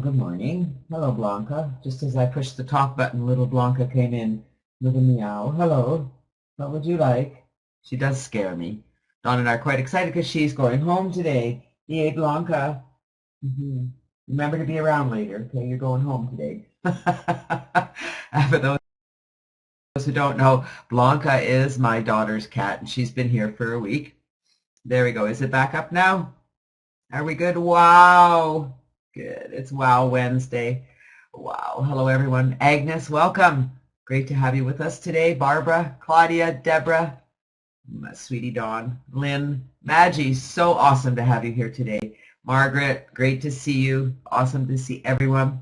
Good morning. Hello, Blanca. Just as I pushed the talk button, little Blanca came in with a meow. Hello. What would you like? She does scare me. Dawn and I are quite excited because she's going home today. Yay, Blanca. Remember to be around later, okay? You're going home today. For those who don't know, Blanca is my daughter's cat, and she's been here for a week. There we go. Is it back up now? Are we good? Wow. Good. It's Wow Wednesday. Wow. Hello, everyone. Agnes, welcome. Great to have you with us today. Barbara, Claudia, Deborah, my sweetie Dawn, Lynn, Maggie, so awesome to have you here today. Margaret, great to see you. Awesome to see everyone.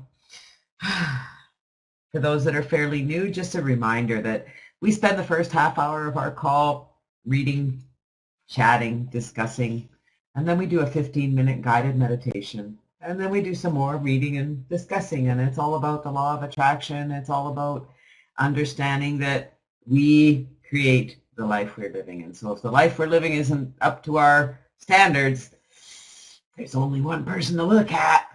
For those that are fairly new, just a reminder that we spend the first half hour of our call reading, chatting, discussing, and then we do a 15-minute guided meditation. And then we do some more reading and discussing, and it's all about the law of attraction. It's all about understanding that we create the life we're living in. So if the life we're living isn't up to our standards, there's only one person to look at.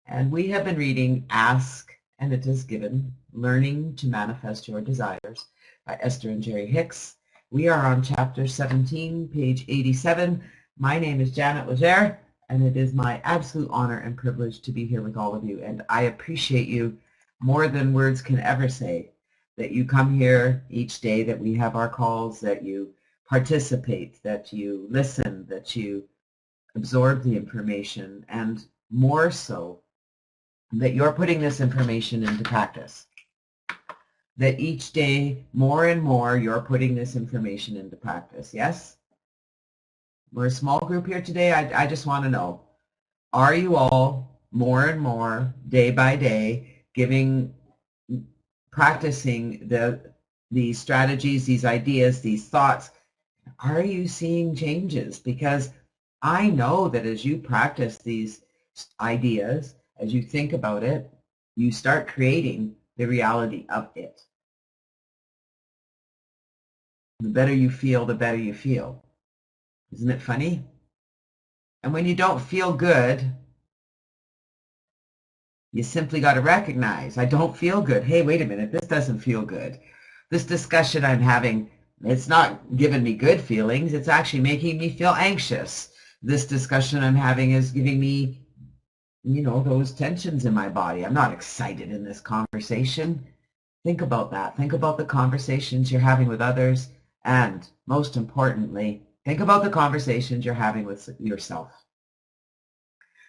And we have been reading Ask and It Is Given, Learning to Manifest Your Desires by Esther and Jerry Hicks. We are on chapter 17, page 87. My name is Janet Legere, and it is my absolute honor and privilege to be here with all of you. And I appreciate you more than words can ever say, that you come here each day, that we have our calls, that you participate, that you listen, that you absorb the information, and more so, that you're putting this information into practice. That each day, more and more, you're putting this information into practice. Yes? We're a small group here today. I just want to know, are you all more and more, day by day, practicing these strategies, these ideas, these thoughts? Are you seeing changes? Because I know that as you practice these ideas, as you think about it, you start creating the reality of it. The better you feel, the better you feel. Isn't it funny? And when you don't feel good, you simply got to recognize, I don't feel good. Hey, wait a minute, this doesn't feel good. This discussion I'm having, it's not giving me good feelings. It's actually making me feel anxious. This discussion I'm having is giving me, those tensions in my body. I'm not excited in this conversation. Think about that. Think about the conversations you're having with others. And most importantly, think about the conversations you're having with yourself.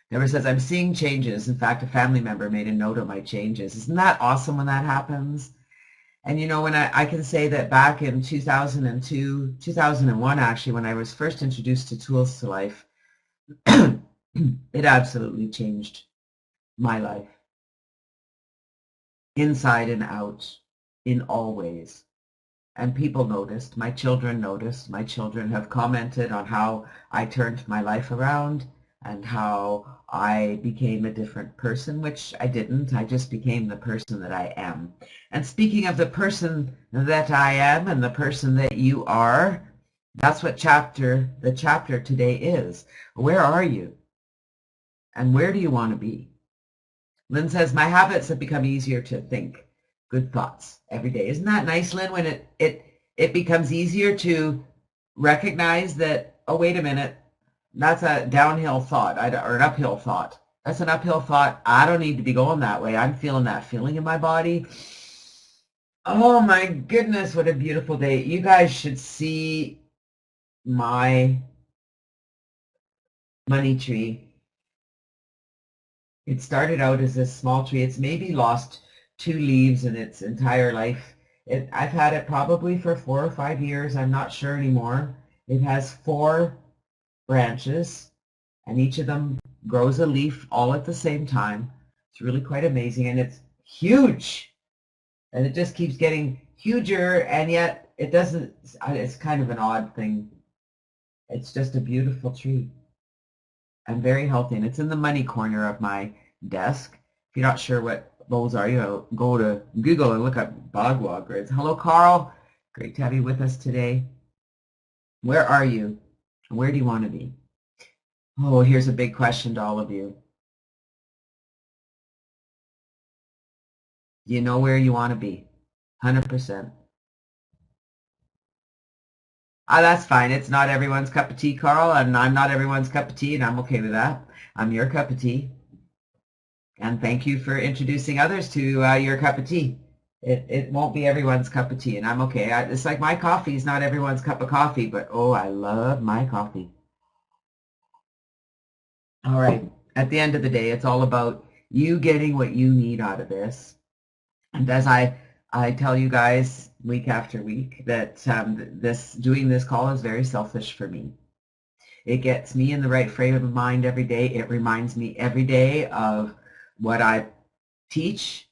Deborah says, I'm seeing changes. In fact, a family member made a note of my changes. Isn't that awesome when that happens? And when I can say that back in 2002, 2001 actually, when I was first introduced to Tools to Life, it absolutely changed my life. Inside and out, in all ways. And people noticed, my children noticed, my children have commented on how I turned my life around and how I became a different person, which I didn't. I just became the person that I am. And speaking of the person that I am and the person that you are, that's what the chapter today is. Where are you? And where do you want to be? Lynn says, my habits have become easier to think good thoughts every day. Isn't that nice, Lynn, when it becomes easier to recognize that, oh, wait a minute, that's a downhill thought or an uphill thought. That's an uphill thought. I don't need to be going that way. I'm feeling that feeling in my body. Oh my goodness, what a beautiful day. You guys should see my money tree. It started out as a small tree. It's maybe lost 2 leaves in its entire life. I've had it probably for 4 or 5 years. I'm not sure anymore. It has 4 branches, and each of them grows a leaf all at the same time. It's really quite amazing, and it's huge. And it just keeps getting huger, and yet it doesn't, it's kind of an odd thing. It's just a beautiful tree and very healthy, and it's in the money corner of my desk. If you're not sure what those are, you go to Google and look up Bagua grids. Hello, Carl. Great to have you with us today. Where are you? Where do you want to be? Oh, here's a big question to all of you. You know where you want to be. 100%. That's fine. It's not everyone's cup of tea, Carl, and I'm not everyone's cup of tea, and I'm okay with that. I'm your cup of tea. And thank you for introducing others to your cup of tea. It won't be everyone's cup of tea, and I'm okay. It's like my coffee is not everyone's cup of coffee, but oh, I love my coffee. All right. At the end of the day, it's all about you getting what you need out of this. And as I tell you guys week after week that doing this call is very selfish for me. It gets me in the right frame of mind every day. It reminds me every day of what I teach.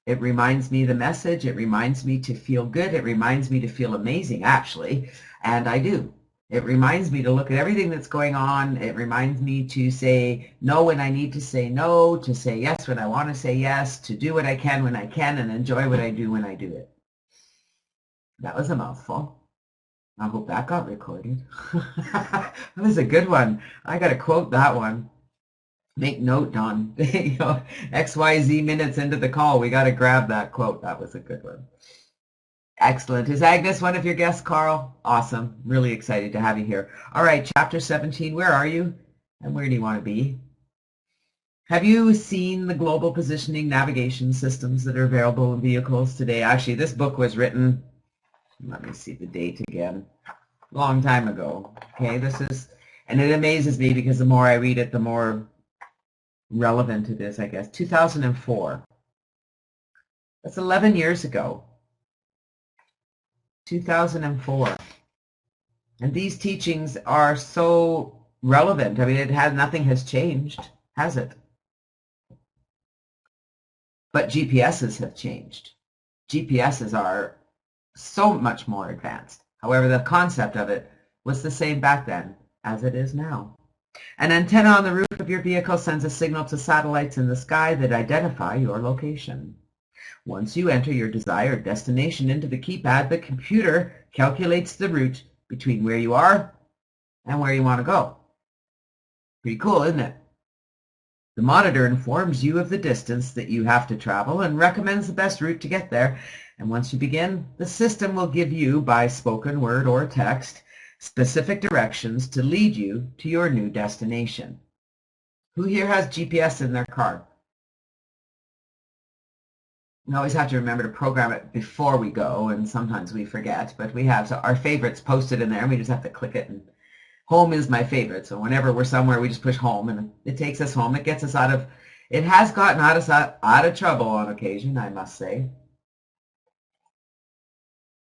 It reminds me the message. It reminds me to feel good. It reminds me to feel amazing, actually, and I do. It reminds me to look at everything that's going on. It reminds me to say no when I need to say no, to say yes when I want to say yes, to do what I can when I can, and enjoy what I do when I do it. That was a mouthful. I hope that got recorded. That was a good one. I got to quote that one. Make note, Don. XYZ minutes into the call, we got to grab that quote. That was a good one. Excellent. Is Agnes one of your guests, Carl? Awesome. Really excited to have you here. All right, chapter 17. Where are you and where do you want to be? Have you seen the global positioning navigation systems that are available in vehicles today? Actually, this book was written, let me see the date again, a long time ago. Okay, and it amazes me because the more I read it, the more relevant it is, I guess. 2004. That's 11 years ago. 2004. And these teachings are so relevant. I mean, nothing has changed, has it? But GPSs have changed. GPSs are so much more advanced. However, the concept of it was the same back then as it is now. An antenna on the roof of your vehicle sends a signal to satellites in the sky that identify your location. Once you enter your desired destination into the keypad, the computer calculates the route between where you are and where you want to go. Pretty cool, isn't it? The monitor informs you of the distance that you have to travel and recommends the best route to get there. And once you begin, the system will give you, by spoken word or text, specific directions to lead you to your new destination. Who here has GPS in their car? We always have to remember to program it before we go, and sometimes we forget, but we have our favorites posted in there, and we just have to click it. And home is my favorite, so whenever we're somewhere, we just push home, and it takes us home. It gets us it has gotten us out of trouble on occasion, I must say.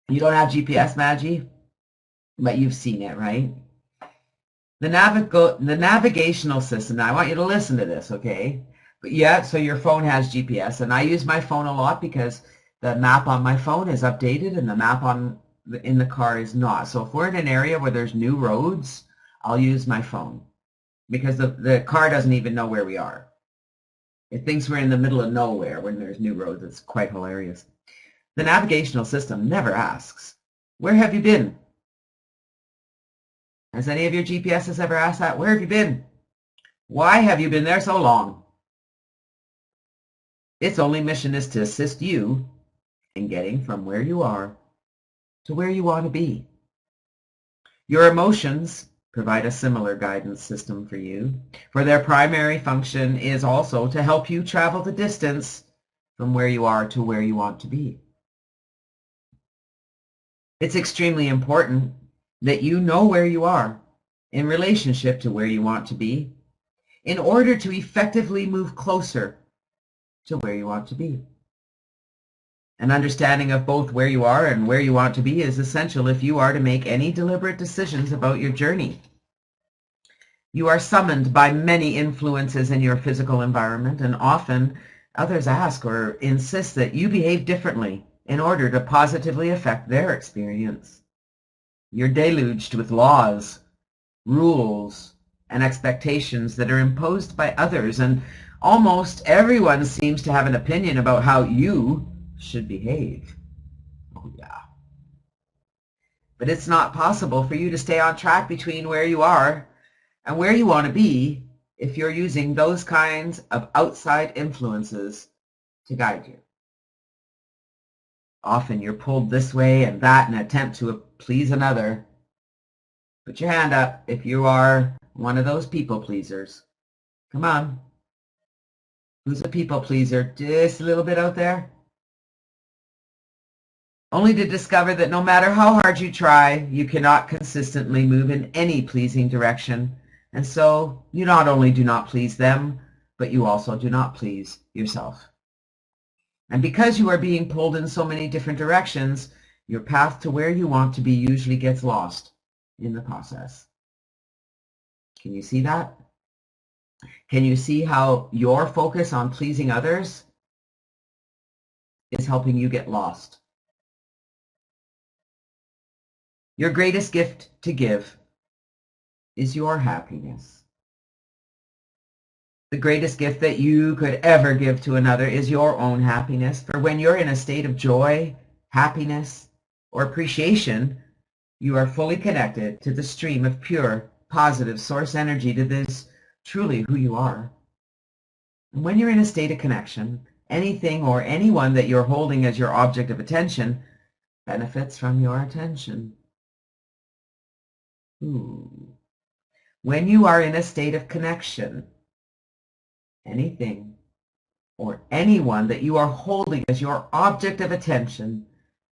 You don't have GPS, Maggie, but you've seen it, right? The navigational system, now I want you to listen to this, okay? But yeah, so your phone has GPS, and I use my phone a lot because the map on my phone is updated and the map in the car is not. So if we're in an area where there's new roads, I'll use my phone because the car doesn't even know where we are. It thinks we're in the middle of nowhere when there's new roads. It's quite hilarious. The navigational system never asks, where have you been? Has any of your GPSs ever asked that? Where have you been? Why have you been there so long? Its only mission is to assist you in getting from where you are to where you want to be. Your emotions provide a similar guidance system for you, for their primary function is also to help you travel the distance from where you are to where you want to be. It's extremely important that you know where you are in relationship to where you want to be in order to effectively move closer to where you want to be. An understanding of both where you are and where you want to be is essential if you are to make any deliberate decisions about your journey. You are summoned by many influences in your physical environment, and often others ask or insist that you behave differently in order to positively affect their experience. You're deluged with laws, rules, and expectations that are imposed by others, and almost everyone seems to have an opinion about how you should behave. Oh yeah. But it's not possible for you to stay on track between where you are and where you want to be if you're using those kinds of outside influences to guide you. Often you're pulled this way and that in an attempt to please another. Put your hand up if you are one of those people pleasers. Come on. Who's a people pleaser? Just a little bit out there? Only to discover that no matter how hard you try, you cannot consistently move in any pleasing direction. And so you not only do not please them, but you also do not please yourself. And because you are being pulled in so many different directions, your path to where you want to be usually gets lost in the process. Can you see that? Can you see how your focus on pleasing others is helping you get lost? Your greatest gift to give is your happiness. The greatest gift that you could ever give to another is your own happiness. For when you're in a state of joy, happiness, or appreciation, you are fully connected to the stream of pure, positive source energy that is truly who you are. And when you're in a state of connection, anything or anyone that you're holding as your object of attention benefits from your attention. When you are in a state of connection, anything or anyone that you are holding as your object of attention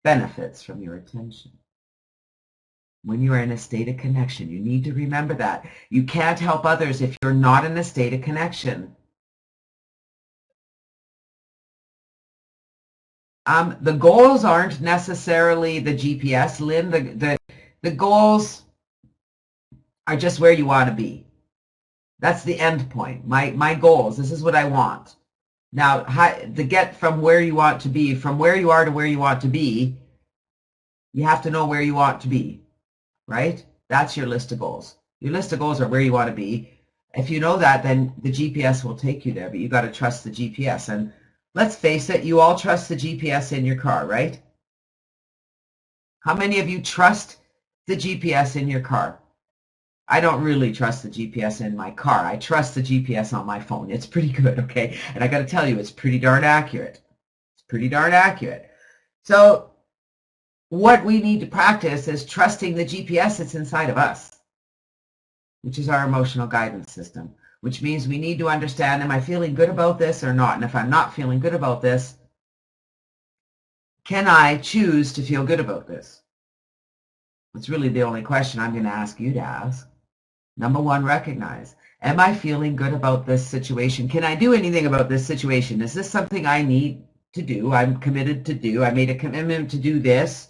benefits from your attention. When you are in a state of connection, you need to remember that. You can't help others if you're not in a state of connection. The goals aren't necessarily the GPS, Lynn. The goals are just where you want to be. That's the end point. My goals, this is what I want. Now, to get from where you want to be, from where you are to where you want to be, you have to know where you want to be, right? That's your list of goals. Your list of goals are where you want to be. If you know that, then the GPS will take you there, but you got to trust the GPS. And let's face it, you all trust the GPS in your car, right? How many of you trust the GPS in your car? I don't really trust the GPS in my car. I trust the GPS on my phone. It's pretty good, okay? And I got to tell you, it's pretty darn accurate. It's pretty darn accurate. So what we need to practice is trusting the GPS that's inside of us, which is our emotional guidance system, which means we need to understand, am I feeling good about this or not? And if I'm not feeling good about this, can I choose to feel good about this? It's really the only question I'm going to ask you to ask. Number one, recognize, am I feeling good about this situation? Can I do anything about this situation? Is this something I need to do? I'm committed to do. I made a commitment to do this.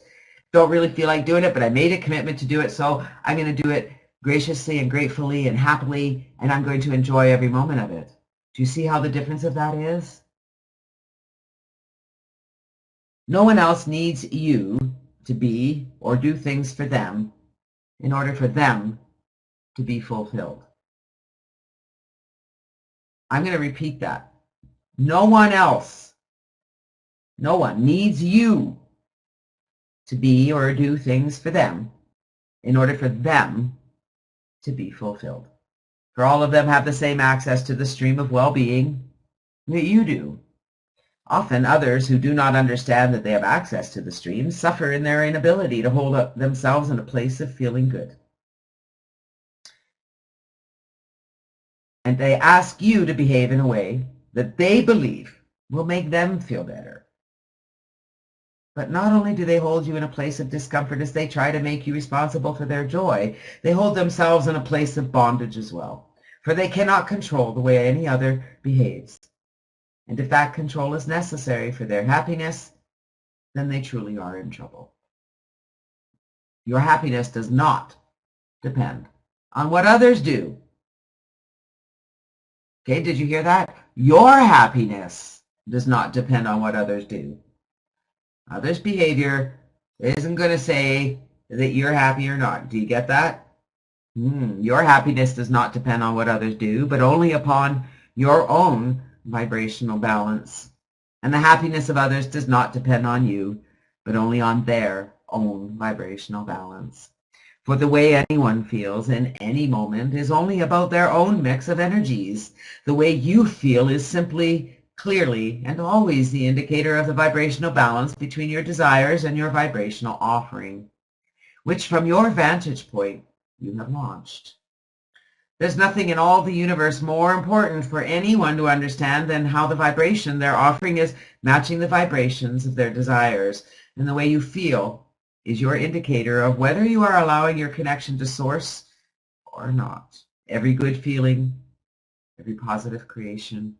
Don't really feel like doing it, but I made a commitment to do it, so I'm going to do it graciously and gratefully and happily, and I'm going to enjoy every moment of it. Do you see how the difference of that is? No one else needs you to be or do things for them in order for them to be fulfilled. I'm going to repeat that. No one else, no one needs you to be or do things for them in order for them to be fulfilled. For all of them have the same access to the stream of well-being that you do. Often others who do not understand that they have access to the stream suffer in their inability to hold up themselves in a place of feeling good. And they ask you to behave in a way that they believe will make them feel better. But not only do they hold you in a place of discomfort as they try to make you responsible for their joy, they hold themselves in a place of bondage as well, for they cannot control the way any other behaves. And if that control is necessary for their happiness, then they truly are in trouble. Your happiness does not depend on what others do. Okay, did you hear that? Your happiness does not depend on what others do. Others' behavior isn't going to say that you're happy or not. Do you get that? Your happiness does not depend on what others do, but only upon your own vibrational balance. And the happiness of others does not depend on you, but only on their own vibrational balance. For the way anyone feels in any moment is only about their own mix of energies. The way you feel is simply clearly and always the indicator of the vibrational balance between your desires and your vibrational offering, which from your vantage point you have launched. There's nothing in all the universe more important for anyone to understand than how the vibration they're offering is matching the vibrations of their desires. And the way you feel is your indicator of whether you are allowing your connection to source or not. Every good feeling, every positive creation,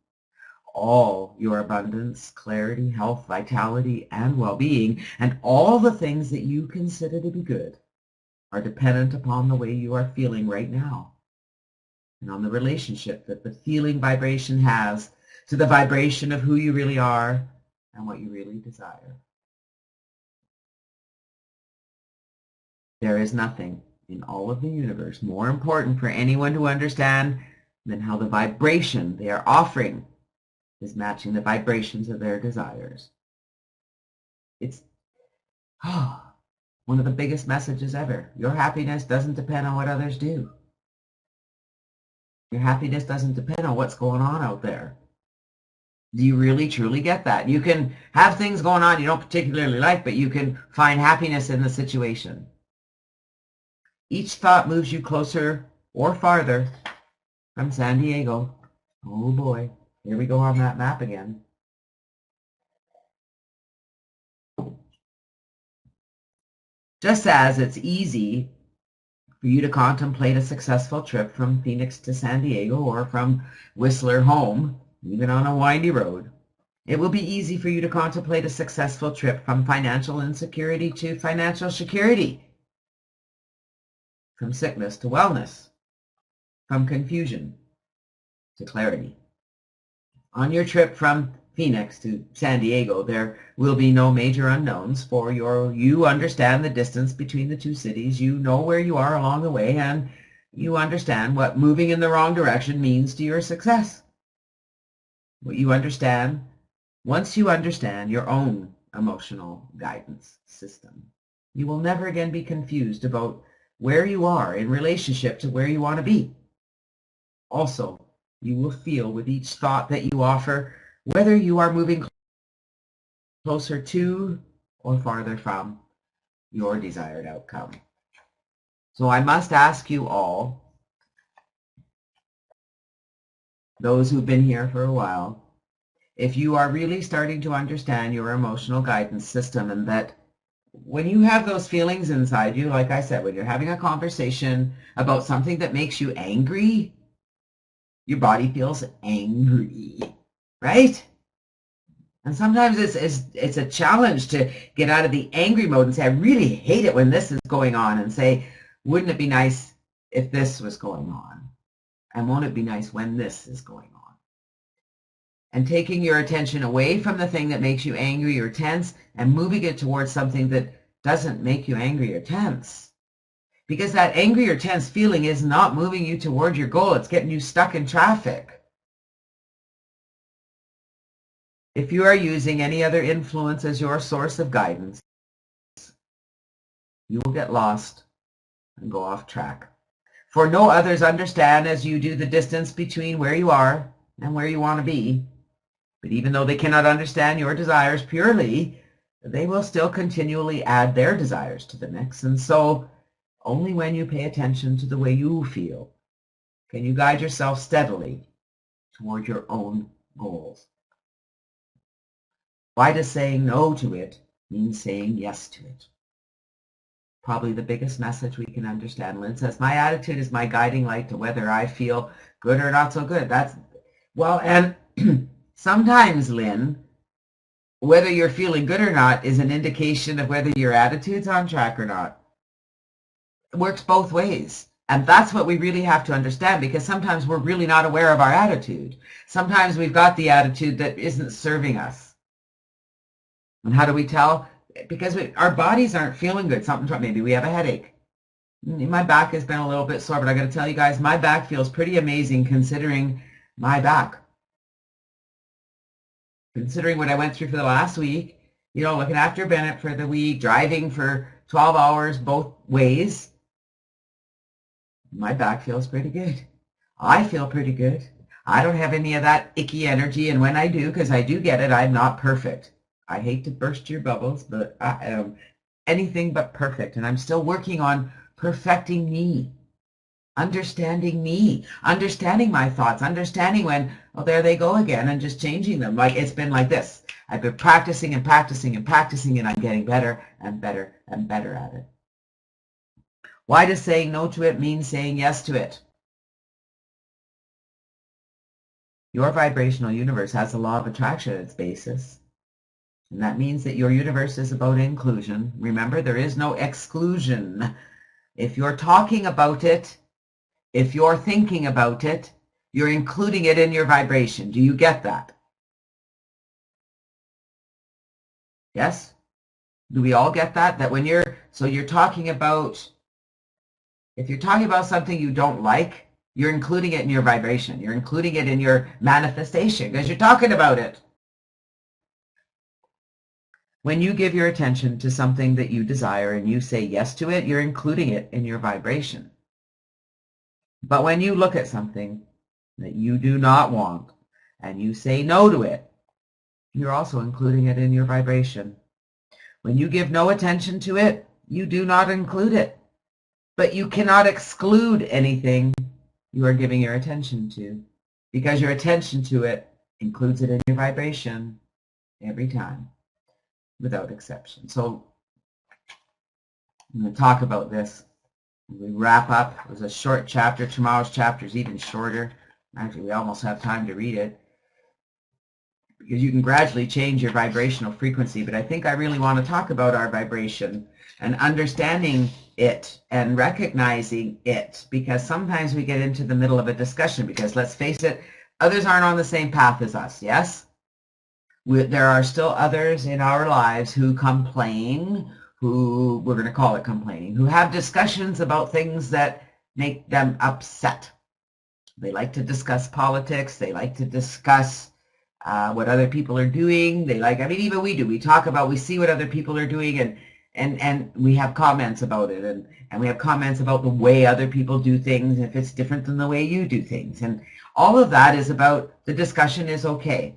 all your abundance, clarity, health, vitality, and well-being, and all the things that you consider to be good are dependent upon the way you are feeling right now, and on the relationship that the feeling vibration has to the vibration of who you really are and what you really desire. There is nothing in all of the universe more important for anyone to understand than how the vibration they are offering is matching the vibrations of their desires. It's one of the biggest messages ever. Your happiness doesn't depend on what others do. Your happiness doesn't depend on what's going on out there. Do you really, truly get that? You can have things going on you don't particularly like, but you can find happiness in the situation. Each thought moves you closer or farther from San Diego. Oh boy, here we go on that map again. Just as it's easy for you to contemplate a successful trip from Phoenix to San Diego or from Whistler home, even on a windy road, it will be easy for you to contemplate a successful trip from financial insecurity to financial security, from sickness to wellness, from confusion to clarity. On your trip from Phoenix to San Diego, there will be no major unknowns, for you understand the distance between the two cities, you know where you are along the way, and you understand what moving in the wrong direction means to your success. What you understand, once you understand your own emotional guidance system, you will never again be confused about where you are in relationship to where you want to be. Also, you will feel with each thought that you offer whether you are moving closer to or farther from your desired outcome. So I must ask you all, those who've been here for a while, if you are really starting to understand your emotional guidance system, and that when you have those feelings inside you, like I said, when you're having a conversation about something that makes you angry, your body feels angry, right? And sometimes it's a challenge to get out of the angry mode and say, I really hate it when this is going on, and say, wouldn't it be nice if this was going on? And won't it be nice when this is going on? And taking your attention away from the thing that makes you angry or tense and moving it towards something that doesn't make you angry or tense. Because that angry or tense feeling is not moving you toward your goal. It's getting you stuck in traffic. If you are using any other influence as your source of guidance, you will get lost and go off track. For no others understand as you do the distance between where you are and where you want to be. But even though they cannot understand your desires purely, they will still continually add their desires to the mix. And so only when you pay attention to the way you feel can you guide yourself steadily toward your own goals. Why does saying no to it mean saying yes to it? Probably the biggest message we can understand. Lynn says, my attitude is my guiding light to whether I feel good or not so good. Well, and sometimes, Lynn, whether you're feeling good or not is an indication of whether your attitude's on track or not. It works both ways. And that's what we really have to understand, because sometimes we're really not aware of our attitude. Sometimes we've got the attitude that isn't serving us. And how do we tell? Because our bodies aren't feeling good. Maybe we have a headache. My back has been a little bit sore, but I got to tell you guys, my back feels pretty amazing considering my back. Considering what I went through for the last week, looking after Bennett for the week, driving for 12 hours both ways, my back feels pretty good. I feel pretty good. I don't have any of that icky energy, and when I do, because I do get it, I'm not perfect. I hate to burst your bubbles, but I am anything but perfect, and I'm still working on perfecting me, understanding my thoughts, understanding when, oh, there they go again, and just changing them. Like it's been like this. I've been practicing and practicing and practicing, and I'm getting better and better and better at it. Why does saying no to it mean saying yes to it? Your vibrational universe has the law of attraction at its basis. And that means that your universe is about inclusion. Remember, there is no exclusion. If you're talking about it, if you're thinking about it, you're including it in your vibration. Do you get that? Yes? Do we all get that? That when you're talking about, if you're talking about something you don't like, you're including it in your vibration. You're including it in your manifestation because you're talking about it. When you give your attention to something that you desire and you say yes to it, you're including it in your vibration. But when you look at something that you do not want and you say no to it, you're also including it in your vibration. When you give no attention to it, you do not include it. But you cannot exclude anything you are giving your attention to, because your attention to it includes it in your vibration every time, without exception. So I'm going to talk about this. We wrap up. It was a short chapter. Tomorrow's chapter is even shorter. Actually, we almost have time to read it, because you can gradually change your vibrational frequency. But I think I really want to talk about our vibration and understanding it and recognizing it, because sometimes we get into the middle of a discussion, because let's face it, others aren't on the same path as us, yes? There are still others in our lives who complain, who, we're going to call it complaining, who have discussions about things that make them upset. They like to discuss politics. They like to discuss what other people are doing. They like, I mean, even we do. We talk about, we see what other people are doing, and we have comments about it, and we have comments about the way other people do things, if it's different than the way you do things. And all of that is about, the discussion is okay.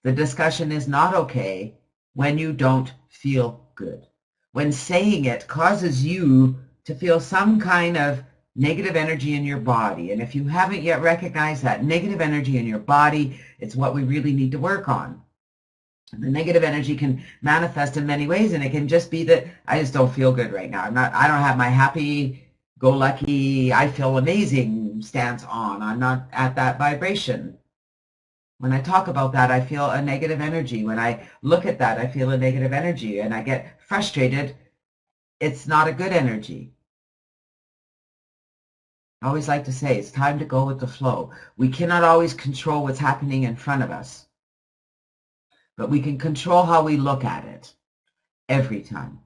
The discussion is not okay when you don't feel good. When saying it causes you to feel some kind of negative energy in your body. And if you haven't yet recognized that negative energy in your body, it's what we really need to work on. And the negative energy can manifest in many ways, and it can just be that I just don't feel good right now. I don't have my happy-go-lucky, I feel amazing stance on. I'm not at that vibration. When I talk about that, I feel a negative energy. When I look at that, I feel a negative energy, and I get frustrated. It's not a good energy. I always like to say it's time to go with the flow. We cannot always control what's happening in front of us, but we can control how we look at it every time.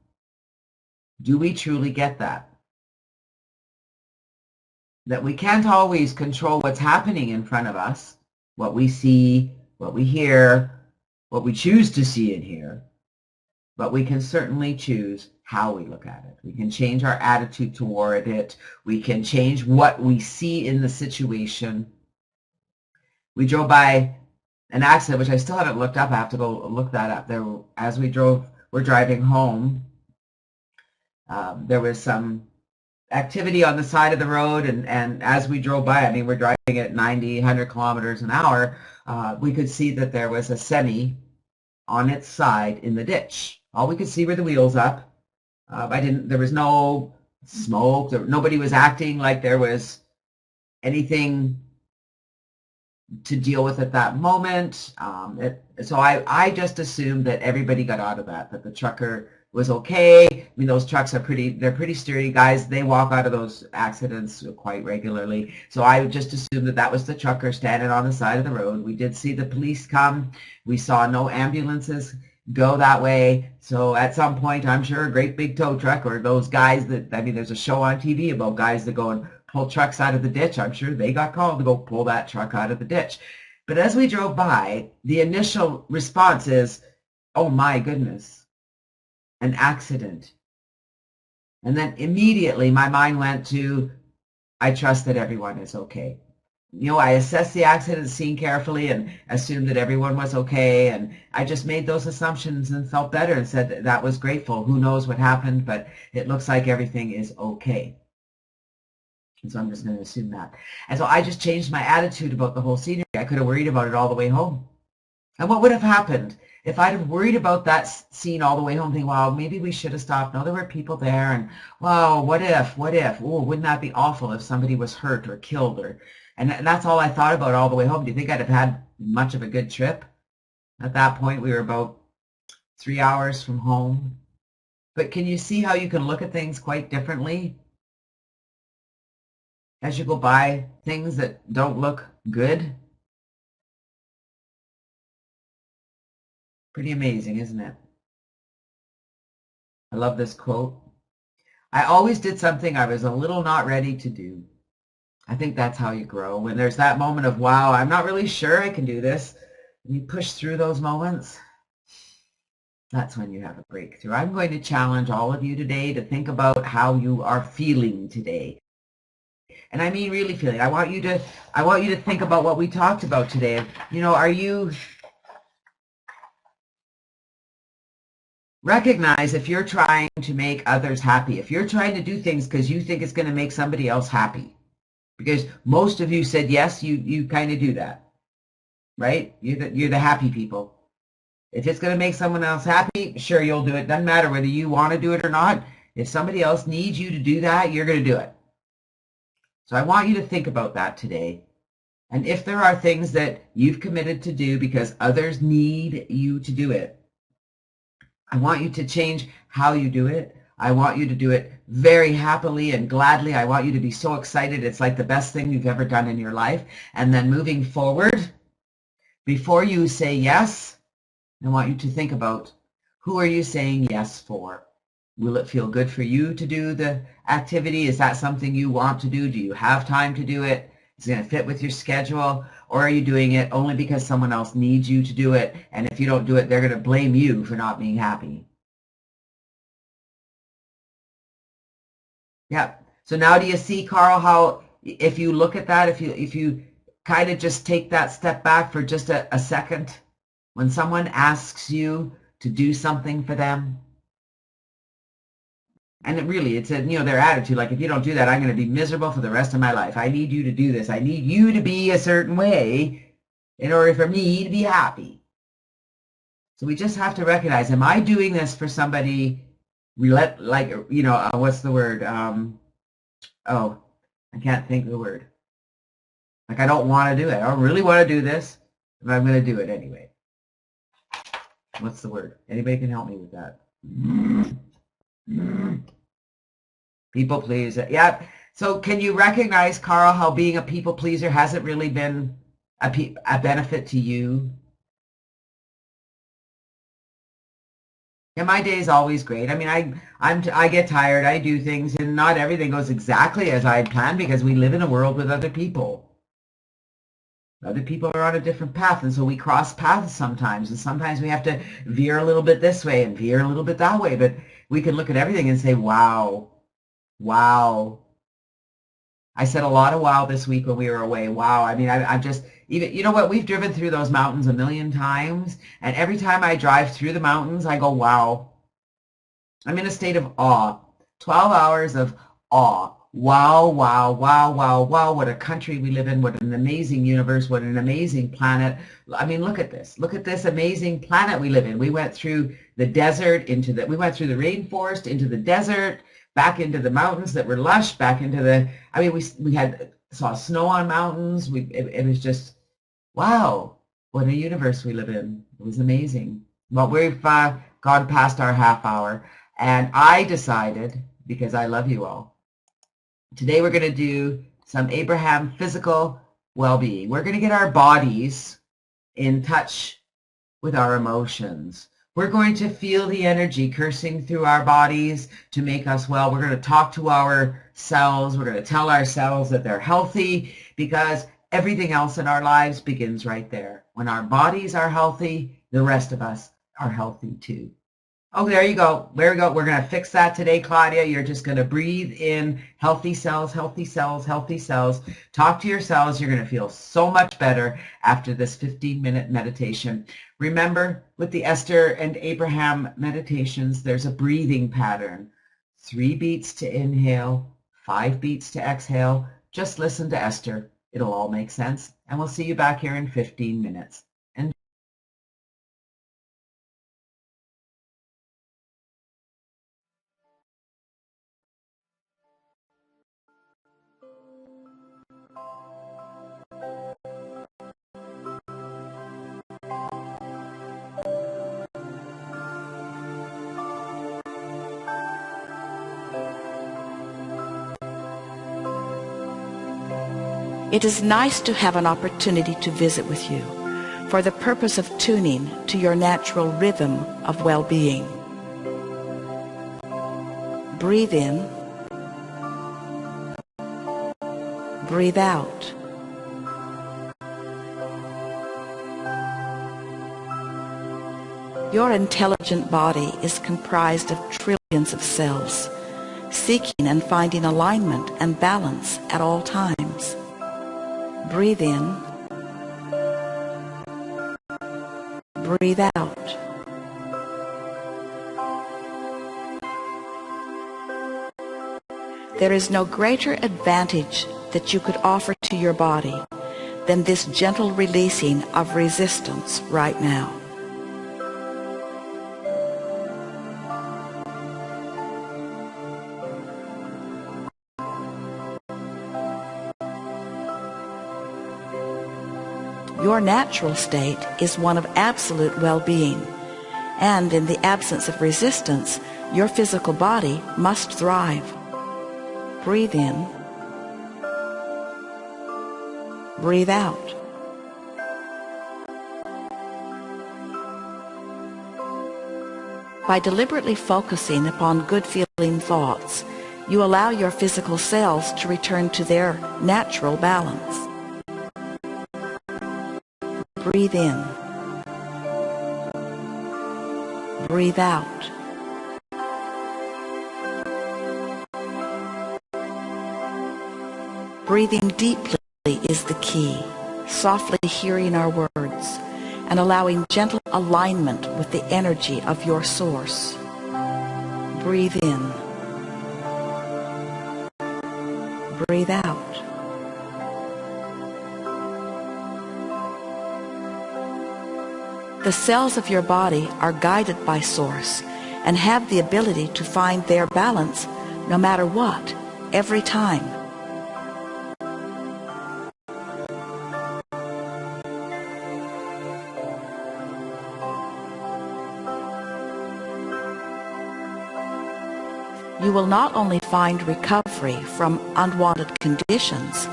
Do we truly get that? That we can't always control what's happening in front of us, what we see, what we hear, what we choose to see and hear, but we can certainly choose how we look at it. We can change our attitude toward it. We can change what we see in the situation. We drove by an accident, which I still haven't looked up. I have to go look that up. As we're driving home, there was some activity on the side of the road, and as we drove by, I mean, we're driving at 90, 100 kilometers an hour, we could see that there was a semi on its side in the ditch. All we could see were the wheels up. There was no smoke. Nobody was acting like there was anything to deal with at that moment. So I just assumed that everybody got out of that the trucker was okay. I mean, those trucks they're pretty sturdy guys. They walk out of those accidents quite regularly. So I just assumed that was the trucker standing on the side of the road. We did see the police come. We saw no ambulances go that way. So at some point, I'm sure a great big tow truck, or those guys that, I mean, there's a show on TV about guys that go and pull trucks out of the ditch. I'm sure they got called to go pull that truck out of the ditch. But as we drove by, the initial response is, oh my goodness, an accident. And then immediately my mind went to, I trust that everyone is okay. I assessed the accident scene carefully and assumed that everyone was okay. And I just made those assumptions and felt better and said that was grateful. Who knows what happened, but it looks like everything is okay. And so I'm just going to assume that. And so I just changed my attitude about the whole scenery. I could have worried about it all the way home. And what would have happened if I'd have worried about that scene all the way home, thinking, wow, maybe we should have stopped. No, there were people there. And, wow, what if? Oh, wouldn't that be awful if somebody was hurt or killed? And that's all I thought about all the way home. Do you think I'd have had much of a good trip? At that point, we were about 3 hours from home. But can you see how you can look at things quite differently as you go by things that don't look good? Pretty amazing, isn't it? I love this quote. I always did something I was a little not ready to do. I think that's how you grow. When there's that moment of, wow, I'm not really sure I can do this, and you push through those moments, that's when you have a breakthrough. I'm going to challenge all of you today to think about how you are feeling today. And I mean really feeling. I want you to think about what we talked about today. Are you recognize if you're trying to make others happy, if you're trying to do things because you think it's going to make somebody else happy, because most of you said yes, you kind of do that, right? You're the happy people. If it's going to make someone else happy, sure, you'll do it. Doesn't matter whether you want to do it or not. If somebody else needs you to do that, you're going to do it. So I want you to think about that today. And if there are things that you've committed to do because others need you to do it, I want you to change how you do it. I want you to do it very happily and gladly. I want you to be so excited. It's like the best thing you've ever done in your life. And then moving forward, before you say yes, I want you to think about, who are you saying yes for? Will it feel good for you to do the activity? Is that something you want to do? Do you have time to do it? Is it going to fit with your schedule? Or are you doing it only because someone else needs you to do it? And if you don't do it, they're going to blame you for not being happy. Yeah. So now do you see, Carl, how if you look at that, if you kind of just take that step back for just a second, when someone asks you to do something for them, and it's their attitude, like, if you don't do that, I'm going to be miserable for the rest of my life. I need you to do this. I need you to be a certain way in order for me to be happy. So we just have to recognize, am I doing this for somebody, what's the word? Oh, I can't think of the word. Like, I don't want to do it. I don't really want to do this, but I'm going to do it anyway. What's the word? Anybody can help me with that? People pleaser. Yeah. So can you recognize, Carl, how being a people pleaser hasn't really been a benefit to you? Yeah, my day is always great. I mean, I get tired. I do things, and not everything goes exactly as I planned, because we live in a world with other people. Other people are on a different path, and so we cross paths sometimes, and sometimes we have to veer a little bit this way and veer a little bit that way, but we can look at everything and say, wow, wow. I said a lot of wow this week when we were away. Wow. I mean, I'm just, even, you know what, we've driven through those mountains a million times, and every time I drive through the mountains, I go, wow. I'm in a state of awe. 12 hours of awe. Wow, wow, wow, wow, wow. What a country we live in. What an amazing universe. What an amazing planet. I mean, look at this. Look at this amazing planet we live in. We went through the desert, we went through the rainforest, into the desert, back into the mountains that were lush, back into the, I mean, we saw snow on mountains. It was just, wow, what a universe we live in. It was amazing. Well, we've gone past our half hour, and I decided, because I love you all, today we're going to do some Abraham physical well-being. We're going to get our bodies in touch with our emotions. We're going to feel the energy coursing through our bodies to make us well. We're going to talk to ourselves. We're going to tell ourselves that they're healthy, because everything else in our lives begins right there. When our bodies are healthy, the rest of us are healthy too. Oh, there you go. There we go. We're going to fix that today, Claudia. You're just going to breathe in healthy cells, healthy cells, healthy cells. Talk to your cells. You're going to feel so much better after this 15-minute meditation. Remember, with the Esther and Abraham meditations, there's a breathing pattern. 3 beats to inhale, 5 beats to exhale. Just listen to Esther. It'll all make sense. And we'll see you back here in 15 minutes. It is nice to have an opportunity to visit with you for the purpose of tuning to your natural rhythm of well-being. Breathe in, breathe out. Your intelligent body is comprised of trillions of cells, seeking and finding alignment and balance at all times. Breathe in, breathe out. There is no greater advantage that you could offer to your body than this gentle releasing of resistance right now. Your natural state is one of absolute well-being, and in the absence of resistance, your physical body must thrive. Breathe in, breathe out. By deliberately focusing upon good-feeling thoughts, you allow your physical cells to return to their natural balance. Breathe in, breathe out. Breathing deeply is the key, softly hearing our words and allowing gentle alignment with the energy of your source. Breathe in, breathe out. The cells of your body are guided by Source and have the ability to find their balance no matter what, every time. You will not only find recovery from unwanted conditions,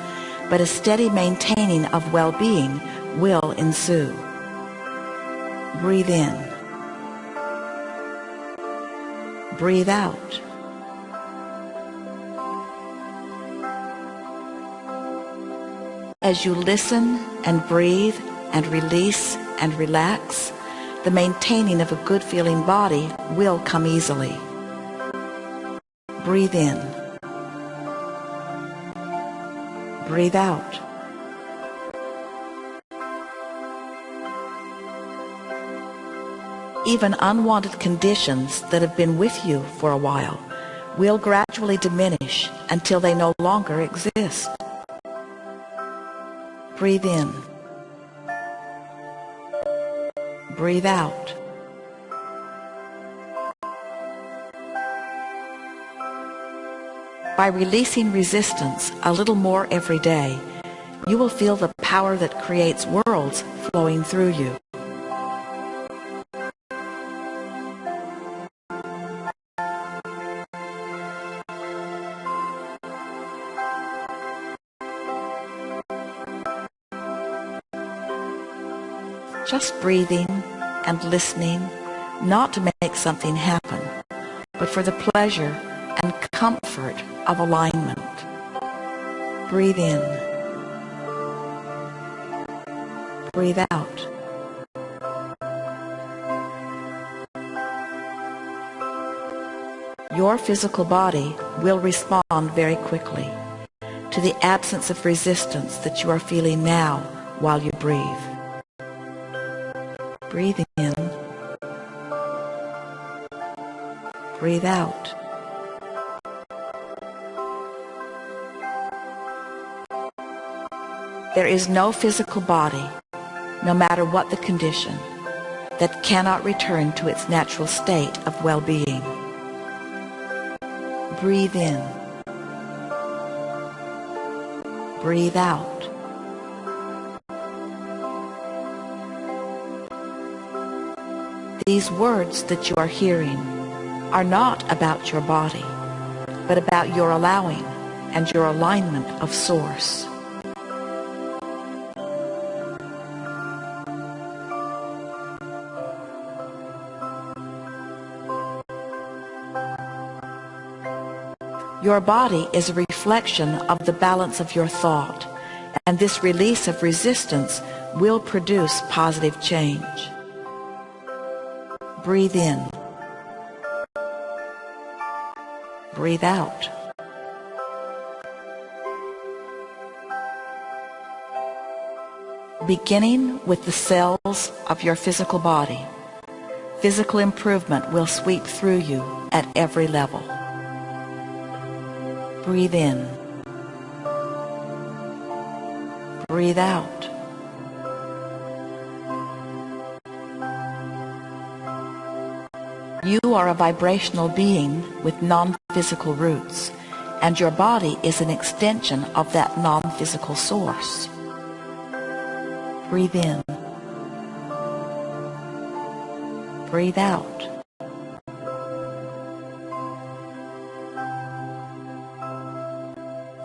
but a steady maintaining of well-being will ensue. Breathe in, breathe out. As you listen and breathe and release and relax, the maintaining of a good feeling body will come easily. Breathe in, breathe out. Even unwanted conditions that have been with you for a while will gradually diminish until they no longer exist. Breathe in, breathe out. By releasing resistance a little more every day, you will feel the power that creates worlds flowing through you. Just breathing and listening, not to make something happen, but for the pleasure and comfort of alignment. Breathe in, breathe out. your physical body will respond very quickly to the absence of resistance that you are feeling now while you breathe. Breathe in, breathe out. There is no physical body, no matter what the condition, that cannot return to its natural state of well-being. Breathe in. Breathe out. These words that you are hearing are not about your body, but about your allowing and your alignment of Source. Your body is a reflection of the balance of your thought, and this release of resistance will produce positive change. Breathe in. Breathe out. Beginning with the cells of your physical body, physical improvement will sweep through you at every level. Breathe in. Breathe out. You are a vibrational being with non-physical roots, and your body is an extension of that non-physical source. Breathe in. Breathe out.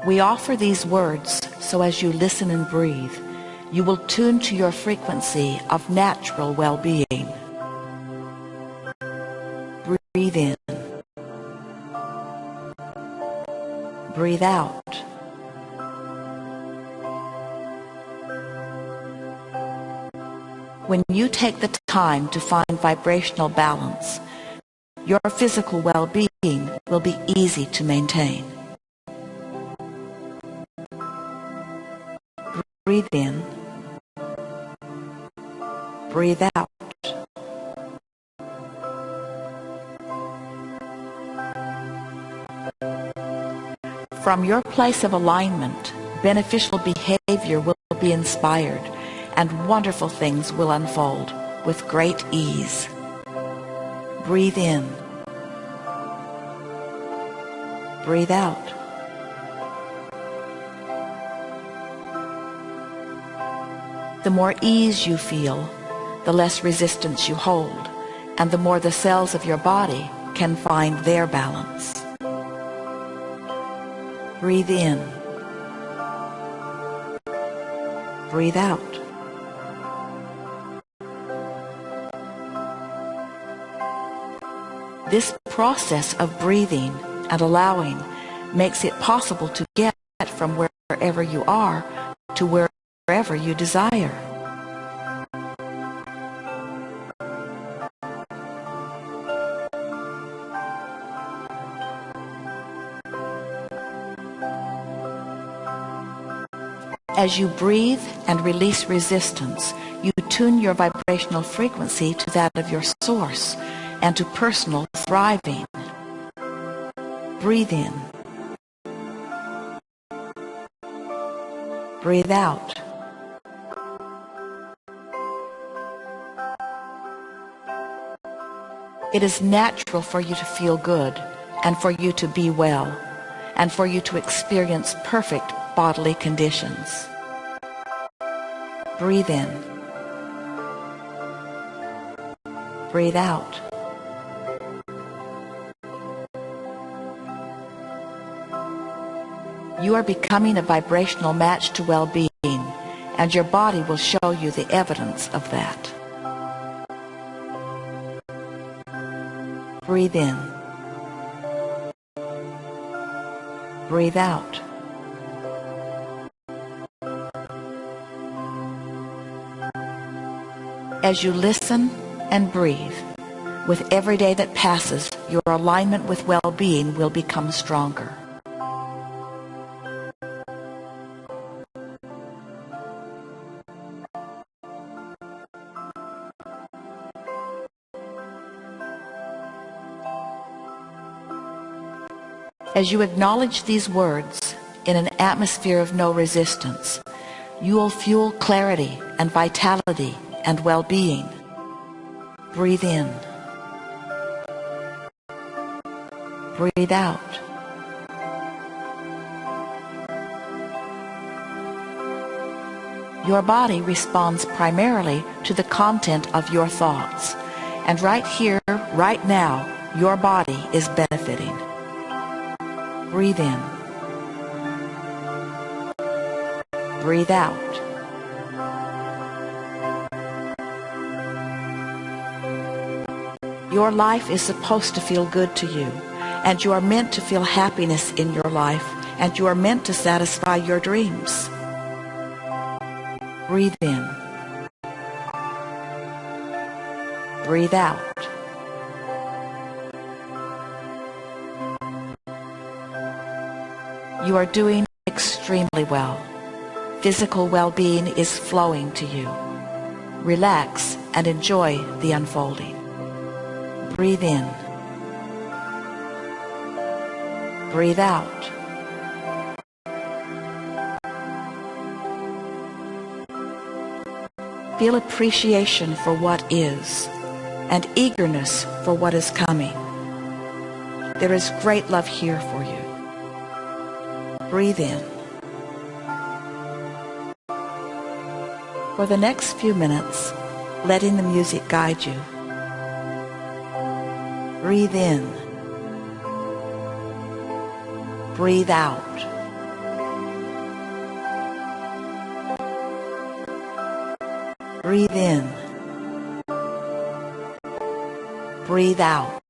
We offer these words so as you listen and breathe, you will tune to your frequency of natural well-being. Breathe in. Breathe out. When you take the time to find vibrational balance, your physical well-being will be easy to maintain. Breathe in. Breathe out. From your place of alignment, beneficial behavior will be inspired, and wonderful things will unfold with great ease. Breathe in. Breathe out. The more ease you feel, the less resistance you hold, and the more the cells of your body can find their balance. Breathe in. Breathe out. This process of breathing and allowing makes it possible to get from wherever you are to wherever you desire. As you breathe and release resistance, you tune your vibrational frequency to that of your source and to personal thriving. Breathe in. Breathe out. It is natural for you to feel good and for you to be well and for you to experience perfect bodily conditions. Breathe in. Breathe out. You are becoming a vibrational match to well-being, and your body will show you the evidence of that. Breathe in. Breathe out. As you listen and breathe, With every day that passes, your alignment with well-being will become stronger. As you acknowledge these words in an atmosphere of no resistance, you will fuel clarity and vitality and well-being. Breathe in. Breathe out. Your body responds primarily to the content of your thoughts. And right here, right now, your body is benefiting. Breathe in. Breathe out. Your life is supposed to feel good to you, and you are meant to feel happiness in your life, and you are meant to satisfy your dreams. Breathe in. Breathe out. You are doing extremely well. Physical well-being is flowing to you. Relax and enjoy the unfolding. Breathe in. Breathe out. Feel appreciation for what is and eagerness for what is coming. There is great love here for you. Breathe in. For the next few minutes, letting the music guide you. Breathe in. Breathe out. Breathe in. Breathe out.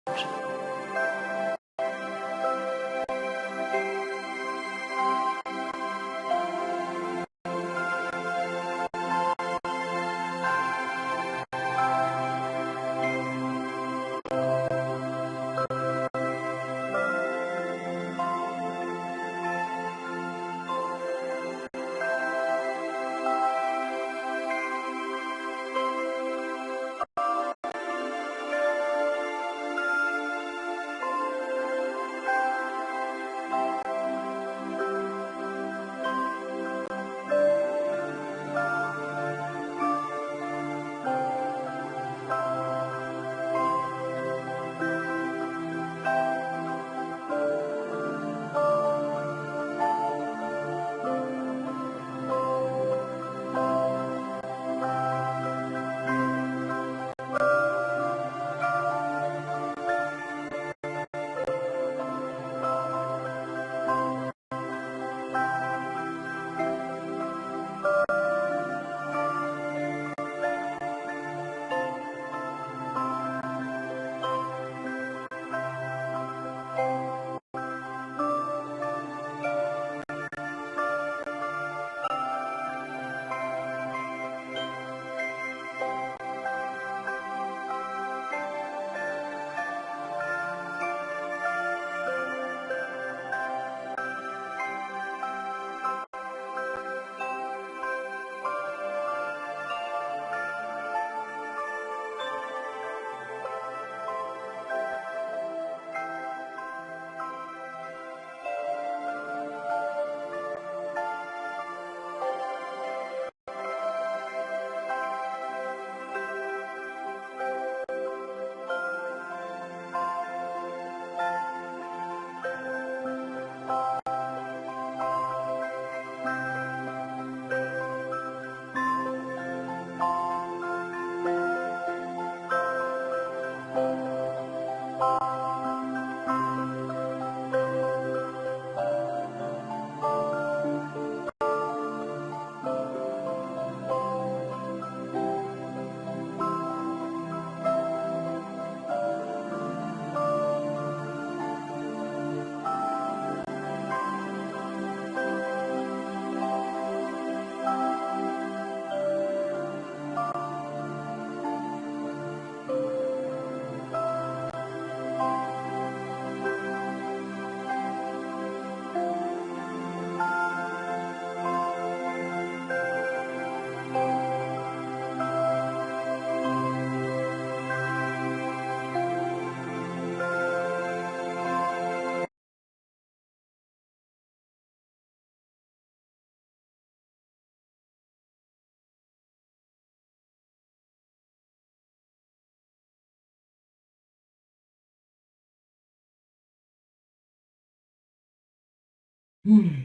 I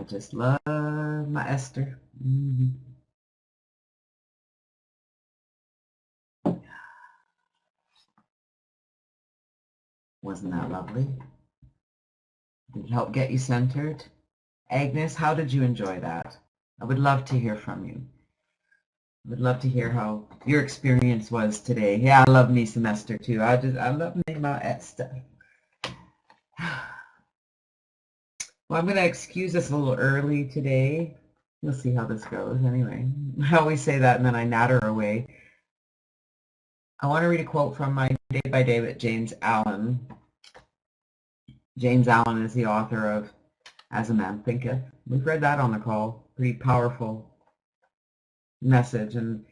just love my Esther. Wasn't that lovely? Did it help get you centered? Agnes, how did you enjoy that? I would love to hear from you. I would love to hear how your experience was today. Yeah, I love me some Esther too. I love me my Esther. Well, I'm going to excuse us a little early today. We'll see how this goes anyway. I always say that and then I natter away. I want to read a quote from my Day by Day with James Allen. James Allen is the author of As a Man Thinketh. We've read that on the call. Pretty powerful message. And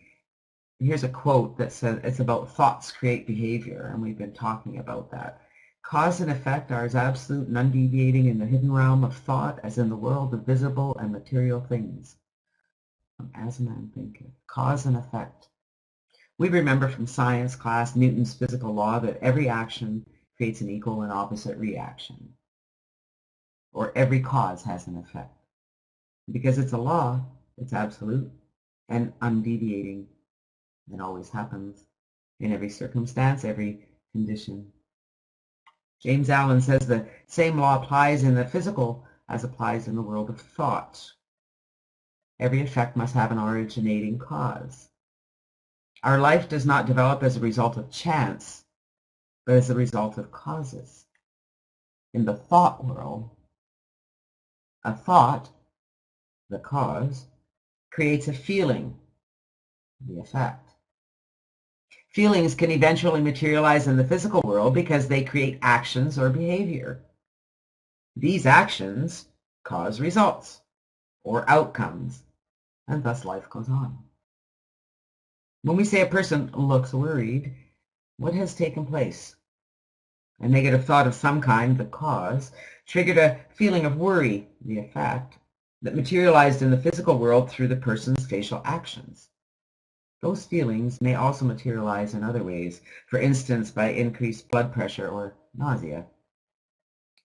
here's a quote that says, it's about thoughts create behavior, and we've been talking about that. Cause and effect are as absolute and undeviating in the hidden realm of thought as in the world of visible and material things. As a Man Thinketh. Cause and effect. We remember from science class Newton's physical law that every action creates an equal and opposite reaction. Or every cause has an effect. Because it's a law, it's absolute and undeviating and always happens in every circumstance, every condition. James Allen says the same law applies in the physical as applies in the world of thought. Every effect must have an originating cause. Our life does not develop as a result of chance, but as a result of causes. In the thought world, a thought, the cause, creates a feeling, the effect. Feelings can eventually materialize in the physical world because they create actions or behavior. These actions cause results or outcomes, and thus life goes on. When we say a person looks worried, what has taken place? A negative thought of some kind, the cause, triggered a feeling of worry, the effect, that materialized in the physical world through the person's facial actions. Those feelings may also materialize in other ways, for instance, by increased blood pressure or nausea.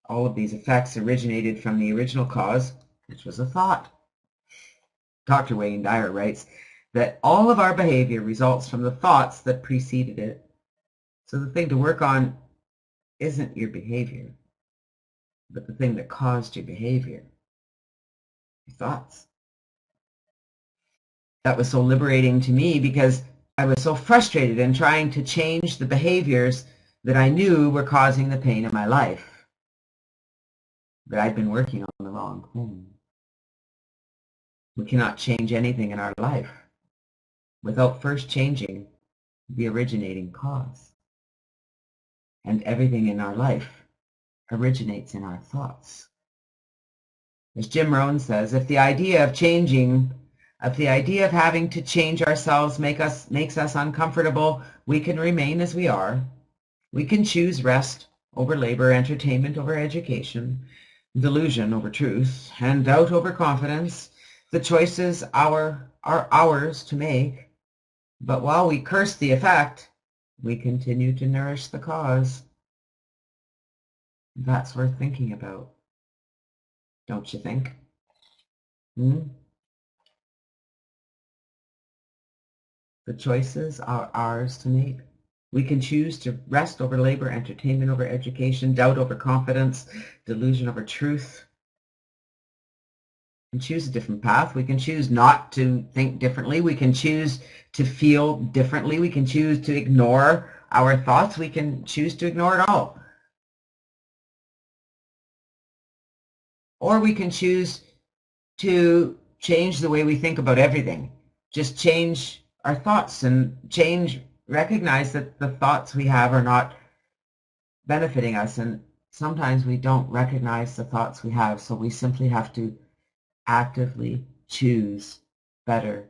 All of these effects originated from the original cause, which was a thought. Dr. Wayne Dyer writes that all of our behavior results from the thoughts that preceded it. So the thing to work on isn't your behavior, but the thing that caused your behavior, your thoughts. That was so liberating to me because I was so frustrated in trying to change the behaviors that I knew were causing the pain in my life. But I'd been working on the wrong thing. We cannot change anything in our life without first changing the originating cause. And everything in our life originates in our thoughts. As Jim Rohn says, if the idea of having to change ourselves makes us uncomfortable, we can remain as we are. We can choose rest over labor, entertainment over education, delusion over truth, and doubt over confidence. The choices are ours to make. But while we curse the effect, we continue to nourish the cause. That's worth thinking about, don't you think? The choices are ours to make. We can choose to rest over labor, entertainment over education, doubt over confidence, delusion over truth. We can choose a different path. We can choose not to think differently. We can choose to feel differently. We can choose to ignore our thoughts. We can choose to ignore it all. Or we can choose to change the way we think about everything. Just change our thoughts and recognize that the thoughts we have are not benefiting us, and sometimes we don't recognize the thoughts we have, so we simply have to actively choose better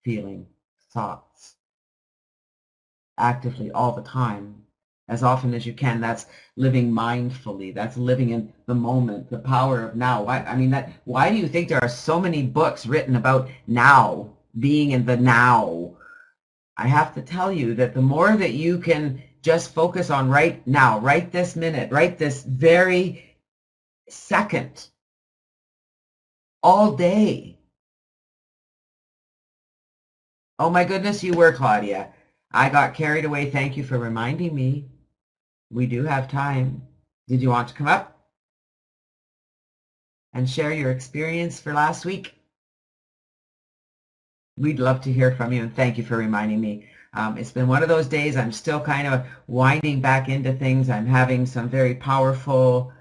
feeling thoughts. Actively, all the time, as often as you can. That's living mindfully. That's living in the moment, the power of now. Why do you think there are so many books written about now, being in the now? I have to tell you that the more that you can just focus on right now, right this minute, right this very second, all day. Oh my goodness, you were, Claudia. I got carried away. Thank you for reminding me. We do have time. Did you want to come up and share your experience for last week? We'd love to hear from you, and thank you for reminding me. It's been one of those days. I'm still kind of winding back into things. I'm having some very powerful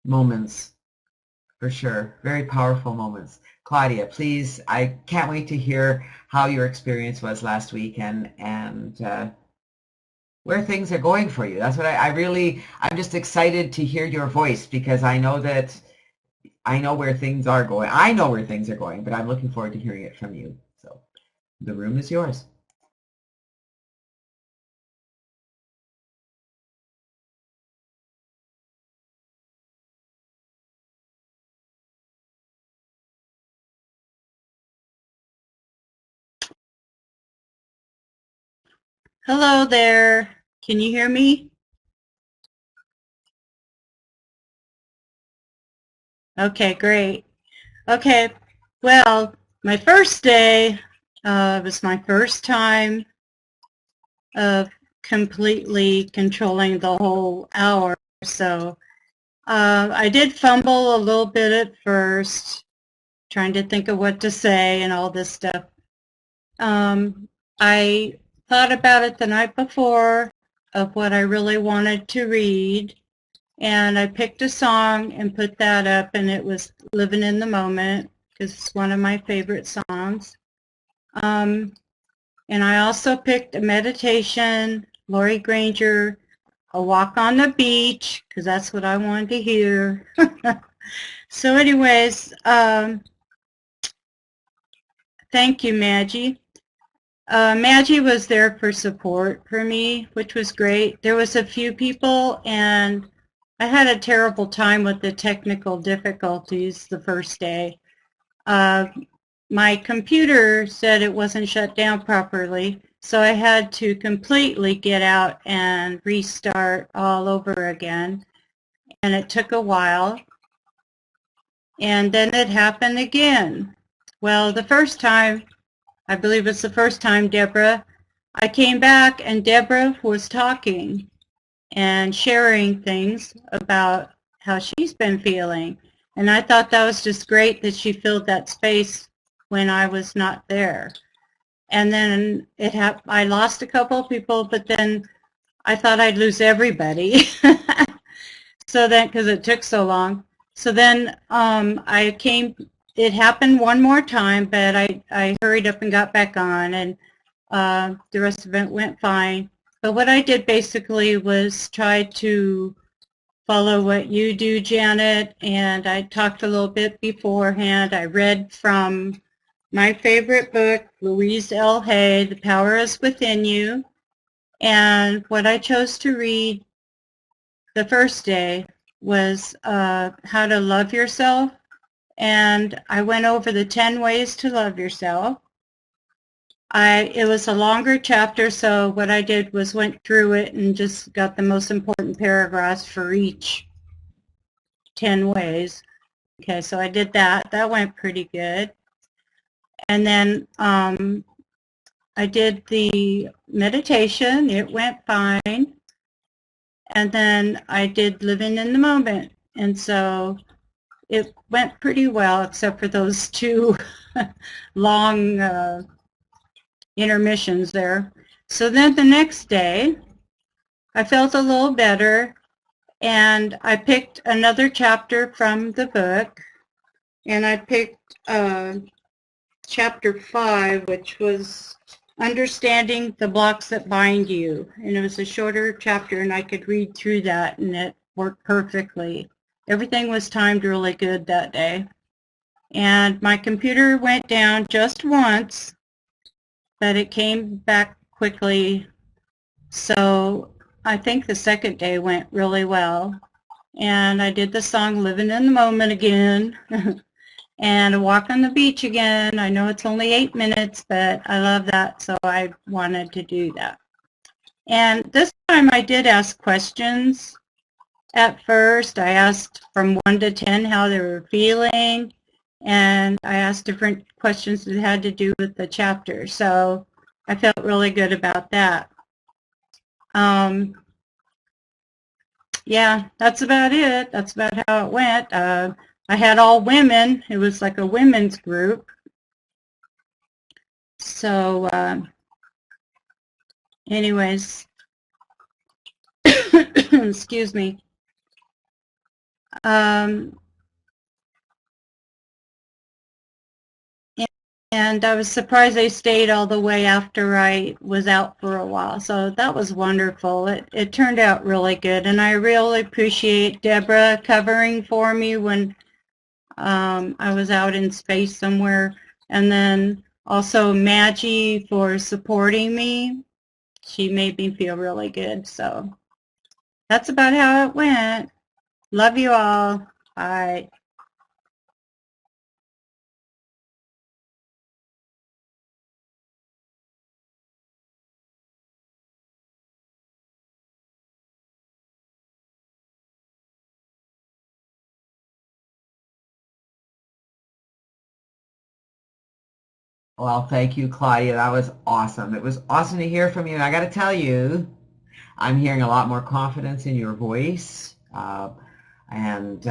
moments, for sure. Very powerful moments. Claudia, please, I can't wait to hear how your experience was last week and where things are going for you. That's what I'm just excited to hear your voice, because I know where things are going. I know where things are going, but I'm looking forward to hearing it from you. So the room is yours. Hello there. Can you hear me? Okay, great. Okay, well, my first day was my first time of completely controlling the whole hour. So I did fumble a little bit at first, trying to think of what to say and all this stuff. I thought about it the night before of what I really wanted to read. And I picked a song and put that up, and it was Living in the Moment, because it's one of my favorite songs. And I also picked a meditation, Lori Granger, A Walk on the Beach, because that's what I wanted to hear. So anyways, thank you, Maggie. Maggie was there for support for me, which was great. There was a few people, and I had a terrible time with the technical difficulties the first day. My computer said it wasn't shut down properly, so I had to completely get out and restart all over again, and it took a while. And then it happened again. Well, the first time, I believe it's the first time, Deborah, I came back and Deborah was talking and sharing things about how she's been feeling. And I thought that was just great that she filled that space when I was not there. And then I lost a couple of people, but then I thought I'd lose everybody. So then, because it took so long. So then it happened one more time, but I hurried up and got back on, and the rest of it went fine. But what I did basically was try to follow what you do, Janet, and I talked a little bit beforehand. I read from my favorite book, Louise L. Hay, The Power is Within You, and what I chose to read the first day was How to Love Yourself, and I went over the 10 ways to love yourself. It was a longer chapter, so what I did was went through it and just got the most important paragraphs for each 10 ways. Okay, so I did that. That went pretty good. And then I did the meditation. It went fine. And then I did Living in the Moment. And so it went pretty well, except for those two long intermissions there. So then the next day, I felt a little better, and I picked another chapter from the book, and I picked chapter 5, which was Understanding the Blocks That Bind You. And it was a shorter chapter, and I could read through that, and it worked perfectly. Everything was timed really good that day. And my computer went down just once, but it came back quickly. So I think the second day went really well. And I did the song Living in the Moment again. And a walk on the beach again. I know it's only 8 minutes, but I love that, so I wanted to do that. And this time I did ask questions. At first, I asked from 1 to 10 how they were feeling, and I asked different questions that had to do with the chapter. So I felt really good about that. Yeah, that's about it. That's about how it went. I had all women. It was like a women's group. So anyways, excuse me. And I was surprised they stayed all the way after I was out for a while. So that was wonderful. It turned out really good. And I really appreciate Deborah covering for me when I was out in space somewhere. And then also Maggie for supporting me. She made me feel really good. So that's about how it went. Love you all. Bye. Well, thank you, Claudia. That was awesome. It was awesome to hear from you. And I got to tell you, I'm hearing a lot more confidence in your voice. And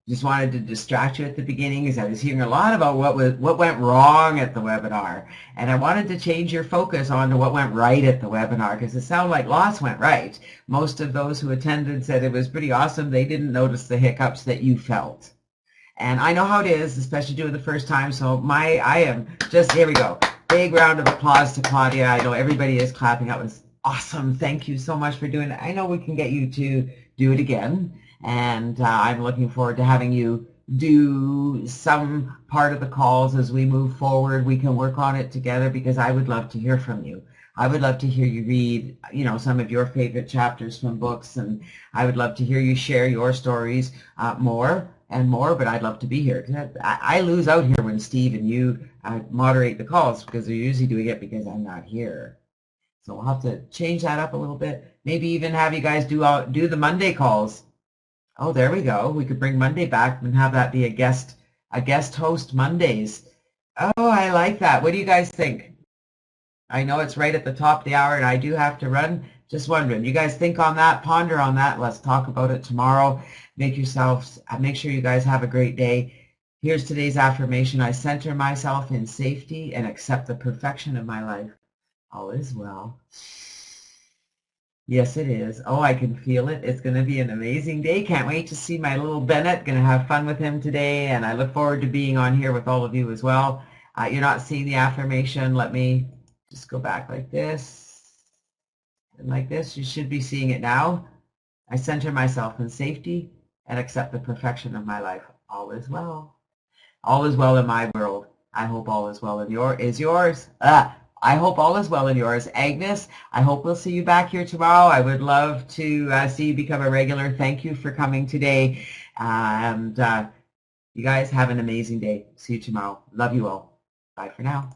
just wanted to distract you at the beginning because I was hearing a lot about what went wrong at the webinar. And I wanted to change your focus on to what went right at the webinar because it sounded like lots went right. Most of those who attended said it was pretty awesome. They didn't notice the hiccups that you felt. And I know how it is, especially doing the first time. So I am just, here we go. Big round of applause to Claudia. I know everybody is clapping. That was awesome. Thank you so much for doing it. I know we can get you to do it again. And I'm looking forward to having you do some part of the calls as we move forward. We can work on it together because I would love to hear from you. I would love to hear you read, some of your favorite chapters from books, and I would love to hear you share your stories more and more, but I'd love to be here. I lose out here when Steve and you moderate the calls because they're usually doing it because I'm not here. So we'll have to change that up a little bit. Maybe even have you guys do the Monday calls. Oh, there we go. We could bring Monday back and have that be a guest host Mondays. Oh, I like that. What do you guys think? I know it's right at the top of the hour and I do have to run. Just wondering, you guys think on that, ponder on that. Let's talk about it tomorrow. Make sure you guys have a great day. Here's today's affirmation. I center myself in safety and accept the perfection of my life. All is well. Yes, it is. Oh, I can feel it. It's going to be an amazing day. Can't wait to see my little Bennett. Going to have fun with him today, and I look forward to being on here with all of you as well. You're not seeing the affirmation. Let me just go back like this and like this. You should be seeing it now. I center myself in safety and accept the perfection of my life. All is well. All is well in my world. I hope all is well in yours. I hope all is well in yours. Agnes, I hope we'll see you back here tomorrow. I would love to see you become a regular. Thank you for coming today. And you guys have an amazing day. See you tomorrow. Love you all. Bye for now.